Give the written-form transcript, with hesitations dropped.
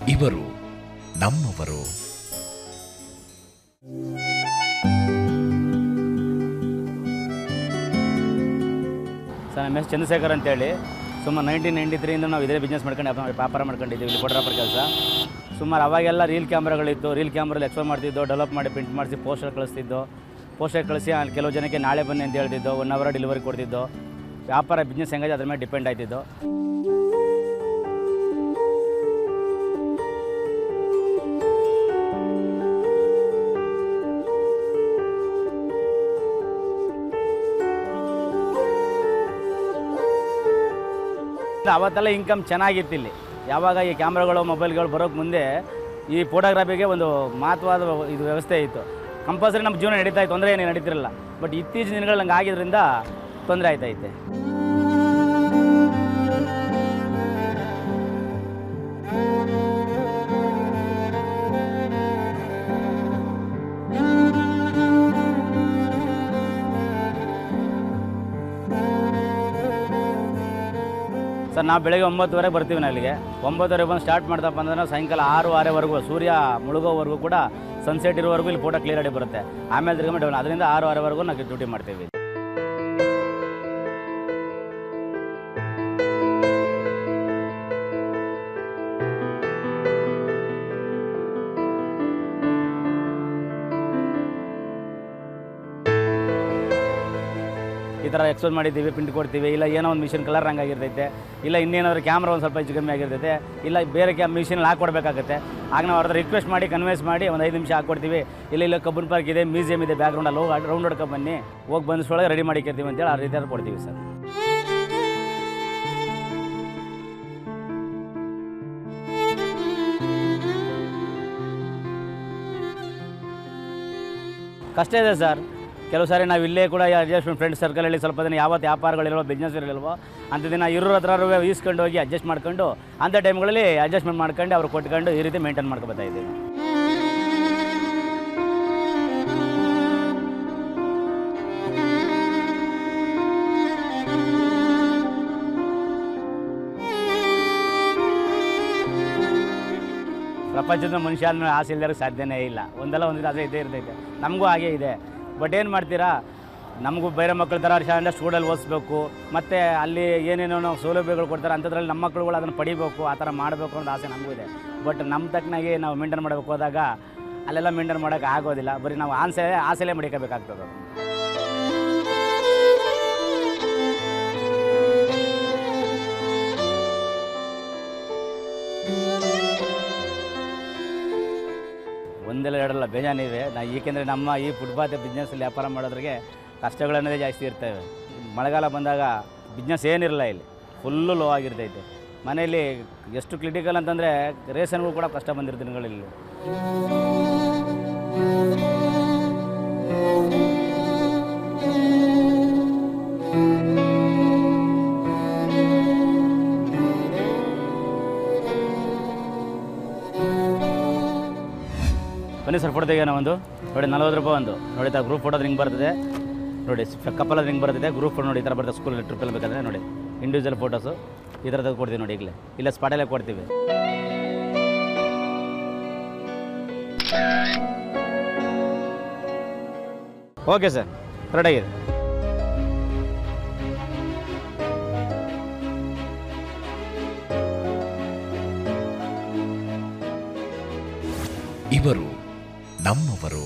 ಇವರು ನಮ್ಮವರು. ಸರ್ ನಮ್ಮ ಹೆಸರು ಚಂದ್ರಶೇಖರ್ ಅಂತೇಳಿ. ಸುಮಾರು 1993 ನಾವು ಇದೇ ಬಿಸ್ನೆಸ್ ಮಾಡ್ಕೊಂಡು ವ್ಯಾಪಾರ ಮಾಡ್ಕೊಂಡಿದ್ದೀವಿ ಇಲ್ಲಿ ಫೋಟೋಗ್ರಾಫರ್ ಕೆಲಸ. ಸುಮಾರು ಅವಾಗೆಲ್ಲ ರೀಲ್ ಕ್ಯಾಮ್ರಾಗಳಿತ್ತು. ರೀಲ್ ಕ್ಯಾಮ್ರಲ್ಲಿ ಎಕ್ಸ್ಪೋರ್ ಮಾಡ್ತಿದ್ದೋ, ಡೆವಲಪ್ ಮಾಡಿ ಪ್ರಿಂಟ್ ಮಾಡಿಸಿ ಪೋಸ್ಟರ್ ಕಳಿಸ್ತಿದ್ದೋ. ಪೋಸ್ಟರ್ ಕಳಿಸಿ ಕೆಲವು ಜನಕ್ಕೆ ನಾಳೆ ಬನ್ನಿ ಅಂತ ಹೇಳ್ತಿದ್ದೋ, 1 ಅವರ್ ಡೆಲಿವರಿ ಕೊಡ್ತಿದ್ದೋ. ವ್ಯಾಪಾರ ಬಿಸ್ನೆಸ್ ಹೆಂಗಾದ್ರೆ ಅದ್ರ ಮೇಲೆ ಡಿಪೆಂಡ್ ಆಯ್ತಿದ್ದೋ. ಅವತ್ತೆಲ್ಲ ಇನ್ಕಮ್ ಚೆನ್ನಾಗಿತ್ತು ಇಲ್ಲಿ. ಯಾವಾಗ ಈ ಕ್ಯಾಮ್ರಾಗಳು ಮೊಬೈಲ್ಗಳು ಬರೋಕ್ಕೆ ಮುಂದೆ ಈ ಫೋಟೋಗ್ರಫಿಗೆ ಒಂದು ಮಹತ್ವದ ಇದು ವ್ಯವಸ್ಥೆ ಇತ್ತು. ಕಂಪಲ್ಸರಿ ನಮ್ಮ ಜೀವನ ನಡೀತಾ ಇತ್ತು, ತೊಂದರೆ ಏನೇನು ನಡೀತಿರಲ್ಲ. ಬಟ್ ಇತ್ತೀಚಿನ ದಿನಗಳು ನಂಗೆ ಆಗಿದ್ದರಿಂದ ತೊಂದರೆ ಆಯ್ತೈತೆ. ಸರ್ ನಾವು ಬೆಳಗ್ಗೆ 9:30 ಬರ್ತೀವಿ ಅಲ್ಲಿಗೆ. 9:30 ಬಂದು ಸ್ಟಾರ್ಟ್ ಮಾಡ್ದಪ್ಪ ಅಂದ್ರೆ ಸಾಯಂಕಾಲ 6-6:30ವರೆಗೂ ಸೂರ್ಯ ಮುಳುಗೋವರೆಗೂ ಕೂಡ ಸನ್ಸೆಟ್ ಇರೋವರೆಗೂ ಇಲ್ಲಿ ಫೋಟೋ ಕ್ಲಿಯರ್ ಆಗಿ ಬರುತ್ತೆ. ಆಮೇಲೆ ತಿರ್ಗಿ ಡೌನ್, ಅದರಿಂದ 6-6:30ವರೆಗೂ ನಾವು ಡ್ಯೂಟಿ ಮಾಡ್ತೀವಿ. ಈ ಥರ ಎಕ್ಸ್ಪೋಸ್ ಮಾಡಿದ್ದೀವಿ, ಪ್ರಿಂಟ್ ಕೊಡ್ತೀವಿ. ಇಲ್ಲ ಏನೋ ಒಂದು ಮಿಷಿನ್ ಕಲರ್ ಹಂಗಾಗಿರ್ತೈತೆ, ಇಲ್ಲ ಇನ್ನೇನಾದರೂ ಕ್ಯಾಮ್ರಾ ಒಂದು ಸ್ವಲ್ಪ ಹೆಚ್ಚು ಕಮ್ಮಿ ಆಗಿರ್ತೈತೆ, ಇಲ್ಲ ಬೇರೆ ಮಿಷಿನಲ್ಲಿ ಹಾಕ್ಕೊಡ್ಬೇಕಾಗುತ್ತೆ. ಆಗ ನಾವು ಅವ್ರ ರಿಕ್ವೆಸ್ಟ್ ಮಾಡಿ ಕನ್ವಿನ್ಸ್ ಮಾಡಿ ಒಂದು 5 ನಿಮಿಷ ಹಾಕ್ಕೊಡ್ತೀವಿ. ಇಲ್ಲ ಕಬ್ಬನ್ ಪಾರ್ಕ್ ಇದೆ, ಮ್ಯೂಸಿಯಂ ಇದೆ ಬ್ಯಾಕ್ಗ್ರೌಂಡಲ್ಲಿ, ಹೋಗಿ ರೌಂಡ್ ಹೊಡ್ಕೊಂಡು ಬನ್ನಿ, ಹೋಗಿ ಬಂದಷ್ಟೊಳಗೆ ರೆಡಿ ಮಾಡಿರ್ತೀವಿ ಅಂತೇಳಿ ಆ ರೀತಿಯಾಗಿ ಕೊಡ್ತೀವಿ ಸರ್. ಕಷ್ಟ ಇದೆ ಸರ್. ಕೆಲವು ಸಾರಿ ನಾವು ಇಲ್ಲೇ ಕೂಡ ಅಡ್ಜಸ್ಟ್ಮೆಂಟ್ ಫ್ರೆಂಡ್ಸ್ ಸರ್ಕಲಲ್ಲಿ ಸ್ವಲ್ಪ ದಿನ ಯಾವತ್ತು ವ್ಯಾಪಾರಗಳಿಲ್ವೋ, ಬಿಸ್ನೆಸ್ ಇರಲಿಲ್ವೋ ಅಂತ ದಿನ ಇರೋರ ಹತ್ರ ಈಸ್ಕೊಂಡು ಹೋಗಿ ಅಡ್ಜಸ್ಟ್ ಮಾಡ್ಕೊಂಡು ಅಂಥ ಟೈಮ್ಗಳಲ್ಲಿ ಅಡ್ಜಸ್ಟ್ಮೆಂಟ್ ಮಾಡ್ಕೊಂಡು ಅವ್ರು ಕೊಟ್ಕೊಂಡು ಈ ರೀತಿ ಮೇಂಟೈನ್ ಮಾಡ್ಕೊಳ್ತಾ ಇದ್ದೀವಿ. ಪ್ರಪಂಚದ ಮನುಷ್ಯ ಆದಮೇಲೆ ಆಸೆ ಇಲ್ಲದಕ್ಕೆ ಸಾಧ್ಯನೇ ಇಲ್ಲ. ಒಂದಲ್ಲ ಒಂದು ಆಸೆ ಇದ್ದೇ ಇರ್ತೈತೆ, ನಮಗೂ ಹಾಗೇ ಇದೆ. ಬಟ್ ಏನು ಮಾಡ್ತೀರಾ, ನಮಗೂ ಬೇರೆ ಮಕ್ಕಳ ಥರ ಶಾಲೆಯಿಂದ ಸ್ಕೂಲಲ್ಲಿ ಓದಿಸ್ಬೇಕು, ಮತ್ತು ಅಲ್ಲಿ ಏನೇನೋ ನಾವು ಸೌಲಭ್ಯಗಳು ಕೊಡ್ತಾರೆ ಅಂಥದ್ರಲ್ಲಿ ನಮ್ಮ ಮಕ್ಕಳುಗಳು ಅದನ್ನು ಪಡಿಬೇಕು, ಆ ಥರ ಮಾಡಬೇಕು ಅನ್ನೋ ಆಸೆ ನಮಗೂ ಇದೆ. ಬಟ್ ನಮ್ಮ ತಕ್ಕನಾಗಿ ನಾವು ಮೇಂಟೈನ್ ಮಾಡಬೇಕು ಹೋದಾಗ ಅಲ್ಲೆಲ್ಲ ಮೇಂಟೈನ್ ಮಾಡೋಕ್ಕೆ ಆಗೋದಿಲ್ಲ. ಬರೀ ನಾವು ಆಸೆಲೇ ಮಡಿಕೋಬೇಕಾಗ್ತದೆ. ಒಂದೆಲ್ಲ ಎರಡಲ್ಲ ಬೇಜಾನಿವೆ. ಏಕೆಂದರೆ ನಮ್ಮ ಈ ಫುಟ್ಪಾತ್ ಬಿಸ್ನೆಸ್ಸಲ್ಲಿ ವ್ಯಾಪಾರ ಮಾಡೋದ್ರಿಗೆ ಕಷ್ಟಗಳನ್ನೋದೇ ಜಾಸ್ತಿ ಇರ್ತವೆ. ಮಳೆಗಾಲ ಬಂದಾಗ ಬಿಸ್ನೆಸ್ ಏನಿರಲ್ಲ, ಇಲ್ಲಿ ಫುಲ್ಲು ಲೋ ಆಗಿರ್ತೈತೆ. ಮನೆಯಲ್ಲಿ ಎಷ್ಟು ಕ್ರಿಟಿಕಲ್ ಅಂತಂದರೆ ರೇಷನ್ಗಳು ಕೂಡ ಕಷ್ಟ ಬಂದಿರೋ ದಿನಗಳಲ್ಲಿ. ಬನ್ನಿ ಸರ್, ಫೋಟೋ ತೆಗೆಯೋಣ ಒಂದು. ನೋಡಿ 40 ರೂಪಾಯಿ ಒಂದು. ನೋಡಿ ತಾ ಗ್ರೂಪ್ ಫೋಟೋದು ಹಿಂಗೆ ಬರ್ತದೆ ನೋಡಿ, ಕಪ್ಪಲ್ ಹಿಂಗೆ ಬರ್ತದೆ. ಗ್ರೂಪ್ ಫೋಟೋ ನೋಡಿ ಈ ಥರ ಬರ್ತದೆ. ಸ್ಕೂಲಲ್ಲಿ ಟ್ರಿಪ್ಪಲ್ಲಿ ಬೇಕಾದರೆ ನೋಡಿ ಇಂಡಿವಿಜುವಲ್ ಫೋಟೋಸು ಈ ಥರ ಕೊಡ್ತೀವಿ ನೋಡಿ. ಈಗಲೇ ಇಲ್ಲ ಸ್ಪಾಟಲ್ಲೇ ಕೊಡ್ತೀವಿ. ಓಕೆ ಸರ್, ಕರೆಕ್ಟಾಗಿದೆ. ಇವರು ನಮ್ಮವರು.